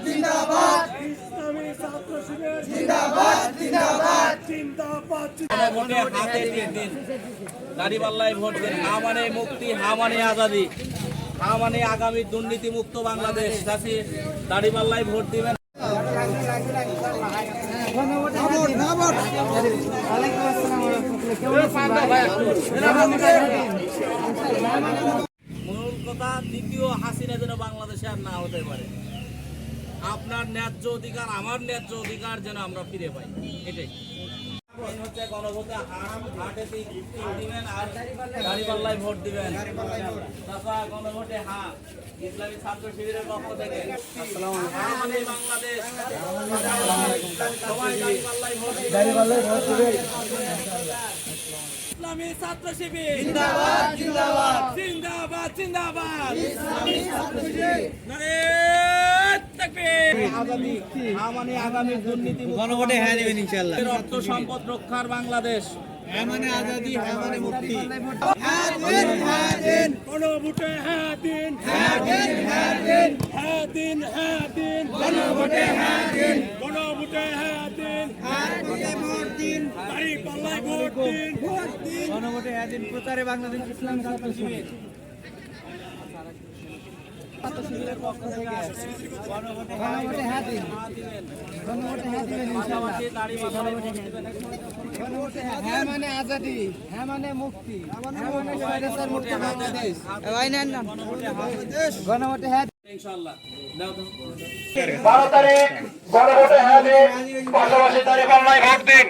জিন্দাবাদ ইসলামী ছাত্র শিবির জিন্দাবাদ জিন্দাবাদ জিন্দাবাদ ভোটে হাতে দিন দাড়িপাল্লায় ভোট দিন। হা মানে মুক্তি, হা মানে আজাদি, হা মানে আগামী দুর্নীতি মুক্ত বাংলাদেশ। চাষি দাড়িপাল্লায় ভোট দিবেন। মূল কথা, দ্বিতীয় হাসিনা যেন বাংলাদেশে আর না হতে পারে। আপনার ন্যায্য অধিকার, আমার ন্যায্য অধিকার যেন আমরা ফিরে পাই, এটাই হচ্ছে গণভোটে হাটে দিবেন আর দাড়িপাল্লায় ভোট দিবেন। গণভোটে হা ইসলামী ছাত্র শিবিরের পক্ষ থেকে হা মানে বাংলাদেশ, সবাই দাড়িপাল্লায় ভোট দিবেন। ইসলামী ছাত্র শিবির জিন্দাবাদ জিন্দাবাদ জিন্দাবাদ জিন্দাবাদ ইসলামী ছাত্র শিবির নারে তাকবীর। আগামী হা মানে আগামী দুর্নীতি গণভোটে হ্যাঁ দেবেন ইনশাআল্লাহ। অর্থ সম্পদ রক্ষার বাংলাদেশ। হ্যাঁ মানে আজাদি, হ্যাঁ মানে মুক্তি। হ্যাঁ দিন হ্যাঁ দিন গণভোটে হ্যাঁ দিন হ্যাঁ দিন হ্যাঁ দিন হ্যাঁ দিন হ্যাঁ দিন গণভোটে হ্যাঁ দিন গণভোটে হ্যাঁ দিন হ্যাঁ দিন ভোট দিন দাড়িপাল্লায় ভোট দিন ভোট দিন গণভোটে হ্যাঁ দিন প্রচারে বাংলাদেশ ইসলামী ছাত্র শিবির। গণভোটে হ্যাঁ দিন গণভোটে হ্যাঁ দিবেন ইনশাআল্লাহ। গণভোটে হ্যাঁ মানে আজাদি, হ্যাঁ মানে মুক্তি, হ্যাঁ মানে স্বৈরাচার মুক্ত বাংলাদেশ। গণভোটে হ্যাঁ ইনশাআল্লাহ। দাও তো 12 তারিখ গণভোটে হ্যাঁ দিন, পাশাপাশি দাড়িপাল্লায় ভোট দিন।